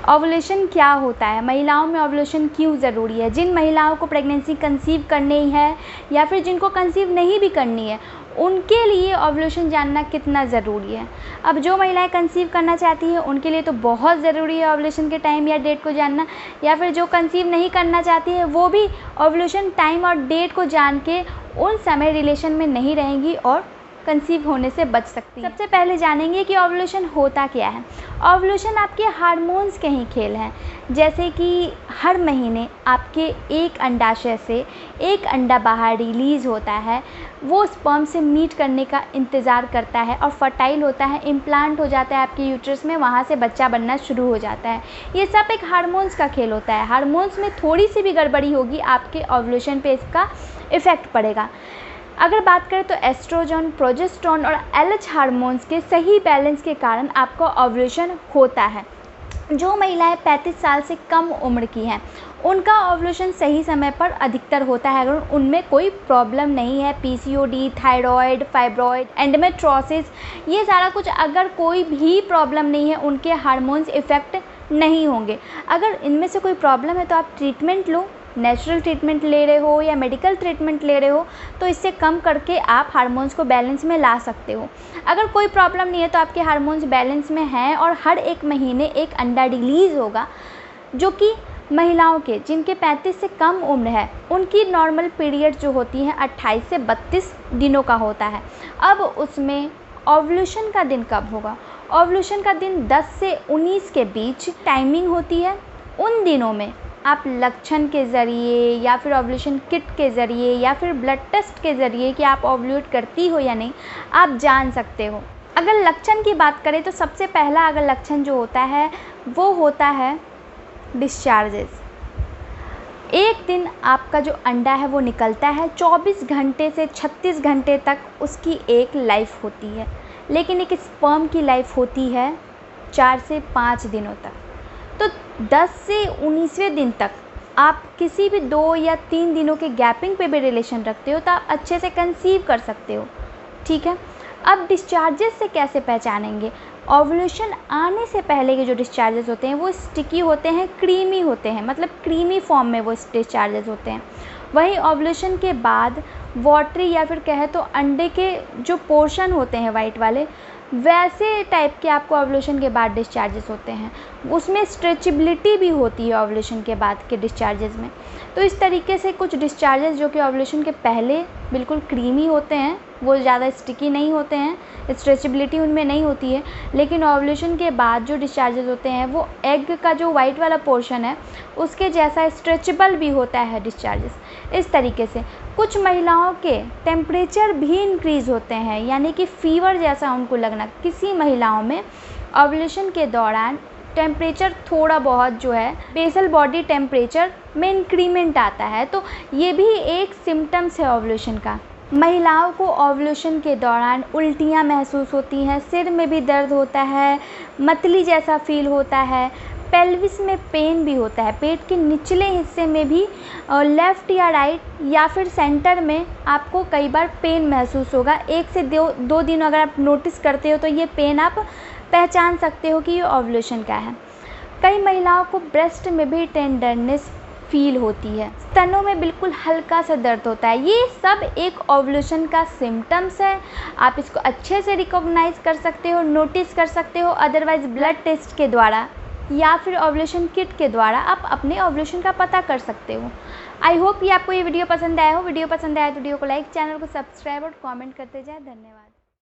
Ovulation क्या होता है, महिलाओं में ओव्यूलेशन क्यों ज़रूरी है, जिन महिलाओं को प्रेगनेंसी कंसीव करनी है या फिर जिनको कंसीव नहीं भी करनी है उनके लिए ओव्यूलेशन जानना कितना ज़रूरी है। अब जो महिलाएं कंसीव करना चाहती हैं उनके लिए तो बहुत ज़रूरी है ओव्यूलेशन के टाइम या डेट को जानना, या फिर जो कंसीव नहीं करना चाहती है वो भी ओव्यूलेशन टाइम और डेट को जान के उन समय रिलेशन में नहीं रहेंगी और कंसीव होने से बच सकती है। सबसे पहले जानेंगे कि ओव्यूलेशन होता क्या है। ओव्यूलेशन आपके हार्मोन्स के ही खेल हैं। जैसे कि हर महीने आपके एक अंडाशय से एक अंडा बाहर रिलीज़ होता है, वो स्पर्म से मीट करने का इंतज़ार करता है और फर्टाइल होता है, इम्प्लांट हो जाता है आपके यूट्रस में, वहाँ से बच्चा बनना शुरू हो जाता है। ये सब एक हार्मोन्स का खेल होता है। हार्मोन्स में थोड़ी सी भी गड़बड़ी होगी आपके ओव्यूलेशन पे इसका इफ़ेक्ट पड़ेगा। अगर बात करें तो एस्ट्रोजन, प्रोजेस्टेरोन और एलएच हार्मोन्स के सही बैलेंस के कारण आपका ओव्यूलेशन होता है। जो महिलाएं 35 साल से कम उम्र की हैं उनका ओव्यूलेशन सही समय पर अधिकतर होता है अगर उनमें कोई प्रॉब्लम नहीं है, पीसीओडी, थायराइड, फाइब्रॉइड, एंडोमेट्रोसिस, ये सारा कुछ अगर कोई भी प्रॉब्लम नहीं है उनके हार्मोन्स इफ़ेक्ट नहीं होंगे। अगर इनमें से कोई प्रॉब्लम है तो आप ट्रीटमेंट लो, नेचुरल ट्रीटमेंट ले रहे हो या मेडिकल ट्रीटमेंट ले रहे हो तो इससे कम करके आप हार्मोन्स को बैलेंस में ला सकते हो। अगर कोई प्रॉब्लम नहीं है तो आपके हार्मोन्स बैलेंस में हैं और हर एक महीने एक अंडा रिलीज़ होगा, जो कि महिलाओं के जिनके 35 से कम उम्र है उनकी नॉर्मल पीरियड जो होती है 28 से 32 दिनों का होता है। अब उसमें ओव्यूलेशन का दिन कब होगा? ओव्यूलेशन का दिन 10 से 19 के बीच टाइमिंग होती है। उन दिनों में आप लक्षण के ज़रिए या फिर ओव्यूलेशन किट के ज़रिए या फिर ब्लड टेस्ट के ज़रिए कि आप ओव्यूलेट करती हो या नहीं, आप जान सकते हो। अगर लक्षण की बात करें तो सबसे पहला अगर लक्षण जो होता है वो होता है डिस्चार्जेस। एक दिन आपका जो अंडा है वो निकलता है, 24 घंटे से 36 घंटे तक उसकी एक लाइफ होती है, लेकिन एक स्पर्म की लाइफ होती है 4 से 5 दिनों तक। तो 10 से 19वें दिन तक आप किसी भी 2 या 3 दिनों के गैपिंग पे भी रिलेशन रखते हो तो आप अच्छे से कंसीव कर सकते हो, ठीक है। अब डिस्चार्जेस से कैसे पहचानेंगे? ओव्यूलेशन आने से पहले के जो डिस्चार्जेस होते हैं वो स्टिकी होते हैं, क्रीमी होते हैं, मतलब क्रीमी फॉर्म में वो डिस्चार्जेस होते हैं। वहीं ओव्यूलेशन के बाद वाटरी या फिर कहे तो अंडे के जो पोर्शन होते हैं वाइट वाले, वैसे टाइप के आपको ओव्यूलेशन के बाद डिस्चार्जेस होते हैं। उसमें स्ट्रेचेबिलिटी भी होती है ओव्यूलेशन के बाद के डिस्चार्जेस में। तो इस तरीके से कुछ डिस्चार्जेस जो कि ओव्यूलेशन के पहले बिल्कुल क्रीमी होते हैं, वो ज़्यादा स्टिकी नहीं होते हैं, स्ट्रेचेबिलिटी उनमें नहीं होती है, लेकिन ओव्यूलेशन के बाद जो डिस्चार्जेस होते हैं वो एग का जो वाइट वाला पोर्शन है उसके जैसा स्ट्रेचेबल भी होता है डिस्चार्जेस। इस तरीके से कुछ महिलाओं के टेम्परेचर भी इंक्रीज़ होते हैं, यानी कि फ़ीवर जैसा उनको लगना। किसी महिलाओं में ओव्यूलेशन के दौरान टेम्परेचर थोड़ा बहुत जो है बेसल बॉडी टेम्परेचर में इंक्रीमेंट आता है, तो ये भी एक सिम्टम्स है ओव्यूलेशन का। महिलाओं को ओव्यूलेशन के दौरान उल्टियाँ महसूस होती हैं, सिर में भी दर्द होता है, मतली जैसा फील होता है, पेल्विस में पेन भी होता है, पेट के निचले हिस्से में भी लेफ़्ट या राइट या फिर सेंटर में आपको कई बार पेन महसूस होगा। 1 से 2 दिन अगर आप नोटिस करते हो तो ये पेन आप पहचान सकते हो कि ये ओव्यूलेशन का है। कई महिलाओं को ब्रेस्ट में भी टेंडरनेस फील होती है, स्तनों में बिल्कुल हल्का सा दर्द होता है। ये सब एक ओव्यूलेशन का सिम्टम्स है। आप इसको अच्छे से रिकॉग्नाइज कर सकते हो, नोटिस कर सकते हो। अदरवाइज़ ब्लड टेस्ट के द्वारा या फिर ओव्यूलेशन किट के द्वारा आप अपने ओव्यूलेशन का पता कर सकते हो। आई होप कि आपको ये वीडियो पसंद आया हो। वीडियो पसंद आया तो वीडियो को लाइक, चैनल को सब्सक्राइब और कमेंट करते जाए। धन्यवाद।